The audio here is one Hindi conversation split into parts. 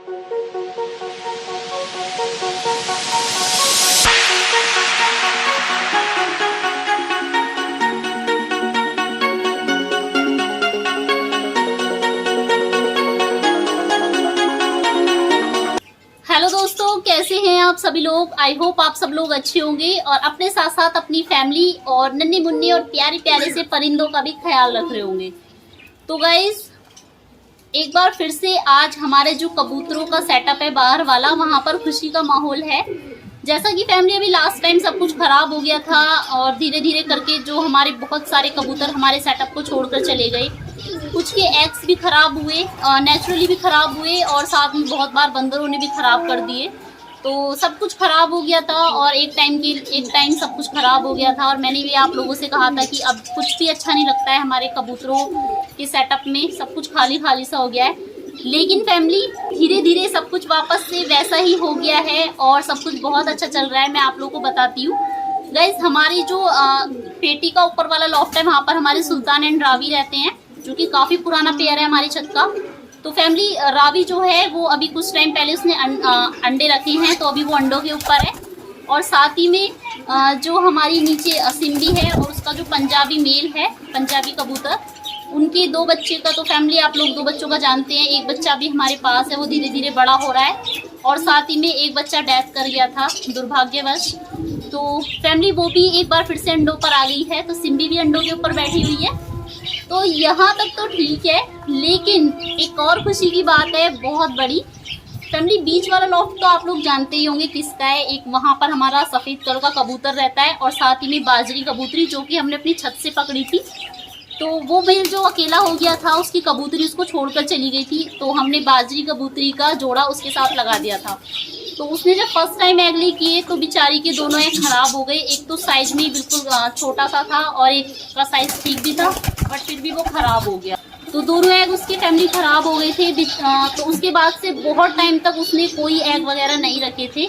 हेलो दोस्तों, कैसे हैं आप सभी लोग। आई होप आप सब लोग अच्छे होंगे और अपने साथ साथ अपनी फैमिली और नन्हे मुन्ने और प्यारे प्यारे से परिंदों का भी ख्याल रख रहे होंगे। तो गाइज, एक बार फिर से आज हमारे जो कबूतरों का सेटअप है बाहर वाला, वहां पर खुशी का माहौल है। जैसा कि फैमिली अभी लास्ट टाइम सब कुछ खराब हो गया था और धीरे धीरे करके जो हमारे बहुत सारे कबूतर हमारे सेटअप को छोड़कर चले गए। कुछ के एग्स भी खराब हुए, नेचुरली भी खराब हुए और साथ में बहुत बार बंदरों ने भी खराब कर दिए। तो सब कुछ खराब हो गया था और एक टाइम सब कुछ खराब हो गया था। और मैंने भी आप लोगों से कहा था कि अब कुछ भी अच्छा नहीं लगता है हमारे कबूतरों के सेटअप में, सब कुछ खाली खाली सा हो गया है। लेकिन फैमिली धीरे धीरे सब कुछ वापस से वैसा ही हो गया है और सब कुछ बहुत अच्छा चल रहा है। मैं आप लोगों को बताती हूँ गाइज, हमारी जो पेटी का ऊपर वाला लॉफ्ट है वहाँ पर हमारे सुल्तान एंड रावी रहते हैं, जो कि काफी पुराना पेयर है हमारी छत का। तो फैमिली रावी जो है वो अभी कुछ टाइम पहले उसने अंडे रखे हैं, तो अभी वो अंडों के ऊपर है। और साथ ही में जो हमारी नीचे सिम्बी है और उसका जो पंजाबी मेल है, पंजाबी कबूतर, उनके 2 बच्चे का, तो फैमिली आप लोग 2 बच्चों का जानते हैं। एक बच्चा भी हमारे पास है, वो धीरे धीरे बड़ा हो रहा है और साथ ही में एक बच्चा डेथ कर गया था दुर्भाग्यवश। तो फैमिली वो भी एक बार फिर से अंडों पर आ गई है, तो सिम्बी भी अंडों के ऊपर बैठी हुई है। तो यहाँ तक तो ठीक है, लेकिन एक और खुशी की बात है बहुत बड़ी। फैमिली बीच वाला लॉफ्ट तो आप लोग जानते ही होंगे किसका है। एक वहाँ पर हमारा सफ़ेद कलर का कबूतर रहता है और साथ ही में बाजरी कबूतरी, जो कि हमने अपनी छत से पकड़ी थी। तो वो मेल जो अकेला हो गया था, उसकी कबूतरी उसको छोड़कर चली गई थी, तो हमने बाजरी कबूतरी का जोड़ा उसके साथ लगा दिया था। तो उसने जब फर्स्ट टाइम एग ले किए तो बेचारी के दोनों एग खराब हो गए। एक तो साइज में बिल्कुल छोटा सा था और एक का साइज ठीक भी था, बट फिर भी वो खराब हो गया। तो दोनों एग उसकी फैमिली खराब हो गए थे। तो उसके बाद से बहुत टाइम तक उसने कोई एग वगैरह नहीं रखे थे।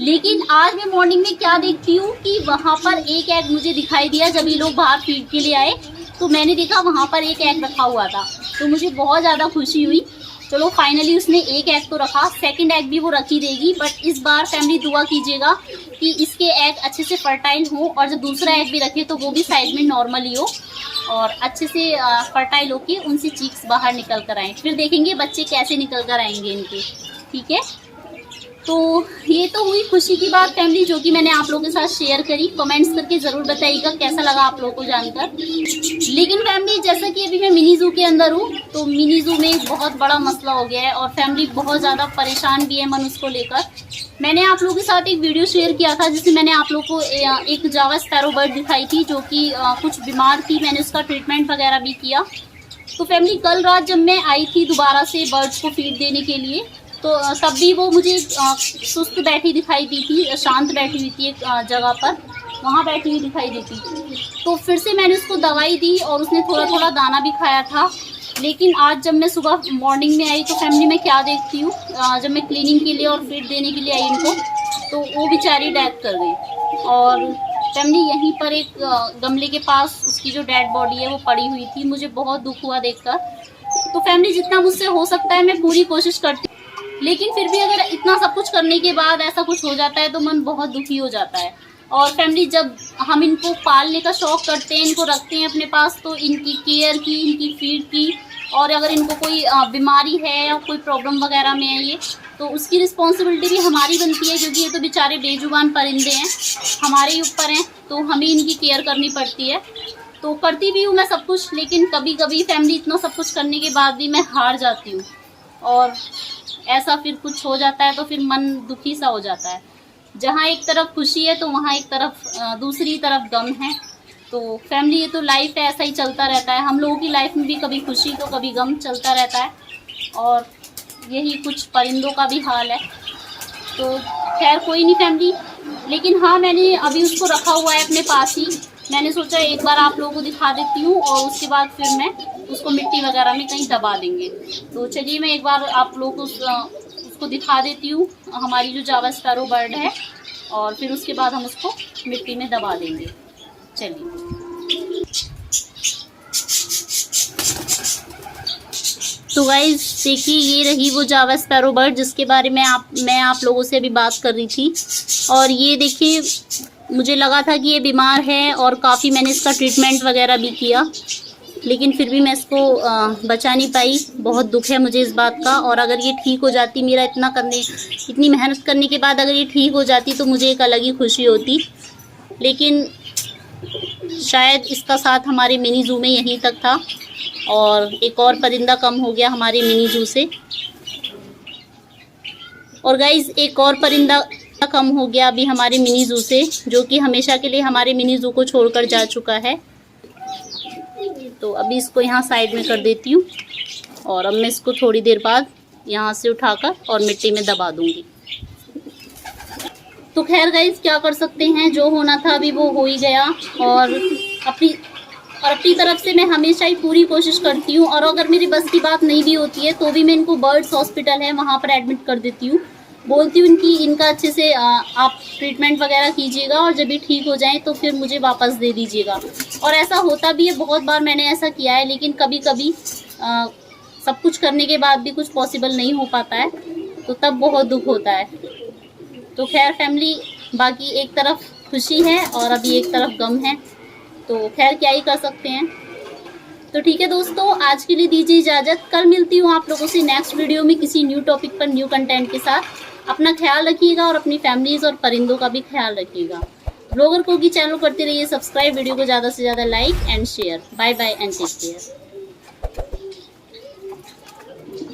लेकिन आज मैं मॉर्निंग में क्या देखती हूँ कि वहाँ पर एक एग मुझे दिखाई दिया। जब ये लोग बाहर फीड के लिए आए तो मैंने देखा वहाँ पर एक एग रखा हुआ था, तो मुझे बहुत ज़्यादा खुशी हुई। चलो फाइनली उसने एक एग तो रखा, सेकंड एग भी वो रखी देगी। बट इस बार फैमिली दुआ कीजिएगा कि इसके एग अच्छे से फर्टाइल हो और जब दूसरा एग भी रखे तो वो भी साइज में नॉर्मली हो और अच्छे से फर्टाइल हो के उनसे चीक्स बाहर निकल कर आए। फिर देखेंगे बच्चे कैसे निकल कर आएंगे इनके, ठीक है। तो ये तो हुई खुशी की बात फैमिली, जो कि मैंने आप लोगों के साथ शेयर करी। कमेंट्स करके ज़रूर बताइएगा कैसा लगा आप लोगों को जानकर। लेकिन फैमिली जैसा कि अभी मैं मिनी जू के अंदर हूँ, तो मिनी जू में एक बहुत बड़ा मसला हो गया है और फैमिली बहुत ज़्यादा परेशान भी है मनुष्य को लेकर। मैंने आप लोगों के साथ एक वीडियो शेयर किया था जिसमें मैंने आप लोगों को एक जावा स्पैरो बर्ड दिखाई थी, जो कि कुछ बीमार थी। मैंने उसका ट्रीटमेंट वगैरह भी किया। तो फैमिली कल रात जब मैं आई थी दोबारा से बर्ड्स को फीड देने के लिए, तो तब भी वो मुझे सुस्त बैठी दिखाई दी थी, शांत बैठी हुई थी एक जगह पर, वहाँ बैठी हुई दिखाई देती। तो फिर से मैंने उसको दवाई दी और उसने थोड़ा थोड़ा दाना भी खाया था। लेकिन आज जब मैं सुबह मॉर्निंग में आई तो फैमिली में क्या देखती हूँ, जब मैं क्लीनिंग के लिए और फीड देने के लिए आई इनको, तो वो बेचारी डेथ कर गई। और फैमिली यहीं पर एक गमले के पास उसकी जो डेड बॉडी है वो पड़ी हुई थी। मुझे बहुत दुख हुआ देखकर। तो फैमिली जितना मुझसे हो सकता है मैं पूरी कोशिश करती, लेकिन फिर भी अगर इतना सब कुछ करने के बाद ऐसा कुछ हो जाता है तो मन बहुत दुखी हो जाता है। और फैमिली जब हम इनको पालने का शौक करते हैं, इनको रखते हैं अपने पास, तो इनकी केयर की, इनकी फीड की, और अगर इनको कोई बीमारी है या कोई प्रॉब्लम वगैरह में है ये, तो उसकी रिस्पॉन्सिबिलिटी भी हमारी बनती है, क्योंकि ये तो बेचारे बेजुबान परिंदे हैं, हमारे ही ऊपर हैं, तो हमें इनकी केयर करनी पड़ती है। तो करती भी हूँ मैं सब कुछ, लेकिन कभी कभी फैमिली इतना सब कुछ करने के बाद भी मैं हार जाती हूँ और ऐसा फिर कुछ हो जाता है तो फिर मन दुखी सा हो जाता है। जहाँ एक तरफ खुशी है तो वहाँ एक तरफ दूसरी तरफ गम है। तो फैमिली ये तो लाइफ है, ऐसा ही चलता रहता है। हम लोगों की लाइफ में भी कभी खुशी तो कभी गम चलता रहता है और यही कुछ परिंदों का भी हाल है। तो खैर कोई नहीं फैमिली, लेकिन हाँ मैंने अभी उसको रखा हुआ है अपने पास ही। मैंने सोचा एक बार आप लोगों को दिखा देती हूँ और उसके बाद फिर मैं उसको मिट्टी वगैरह में कहीं दबा देंगे। तो चलिए मैं एक बार आप लोगों को उसको दिखा देती हूँ, हमारी जो जावा स्पैरो बर्ड है, और फिर उसके बाद हम उसको मिट्टी में दबा देंगे। चलिए तो गाइज देखिए, ये रही वो जावा स्पैरो बर्ड जिसके बारे में मैं आप लोगों से अभी बात कर रही थी। और ये देखिए, मुझे लगा था कि ये बीमार है और काफ़ी मैंने इसका ट्रीटमेंट वगैरह भी किया, लेकिन फिर भी मैं इसको बचा नहीं पाई। बहुत दुख है मुझे इस बात का। और अगर ये ठीक हो जाती, मेरा इतनी मेहनत करने के बाद अगर ये ठीक हो जाती तो मुझे एक अलग ही खुशी होती। लेकिन शायद इसका साथ हमारे मिनी जू में यहीं तक था और एक और परिंदा कम हो गया हमारे मिनी जू से। और गाइज एक और परिंदा कम हो गया अभी हमारे मिनी जू से, जो कि हमेशा के लिए हमारे मिनी जू को छोड़कर जा चुका है। तो अभी इसको यहाँ साइड में कर देती हूँ और अब मैं इसको थोड़ी देर बाद यहाँ से उठाकर और मिट्टी में दबा दूंगी। तो खैर गाइस, क्या कर सकते हैं, जो होना था अभी वो हो ही गया। और अपनी तरफ से मैं हमेशा ही पूरी कोशिश करती हूँ। और अगर मेरी बस की बात नहीं भी होती है तो भी मैं इनको बर्ड्स हॉस्पिटल है वहाँ पर एडमिट कर देती हूँ। बोलती हूँ इनका अच्छे से आप ट्रीटमेंट वगैरह कीजिएगा और जब भी ठीक हो जाए तो फिर मुझे वापस दे दीजिएगा। और ऐसा होता भी है, बहुत बार मैंने ऐसा किया है। लेकिन कभी कभी सब कुछ करने के बाद भी कुछ पॉसिबल नहीं हो पाता है, तो तब बहुत दुख होता है। तो खैर फैमिली, बाकी एक तरफ खुशी है और अभी एक तरफ गम है, तो खैर क्या ही कर सकते हैं। तो ठीक है दोस्तों, आज के लिए दीजिए इजाज़त। कल मिलती हूँ आप लोगों से नेक्स्ट वीडियो में किसी न्यू टॉपिक पर, न्यू कंटेंट के साथ। अपना ख्याल रखिएगा और अपनी फैमिलीज़ और परिंदों का भी ख्याल रखिएगा। ब्लॉगर कोगी चैनल करते रहिए सब्सक्राइब, वीडियो को ज़्यादा से ज़्यादा like and share. Bye bye and take care.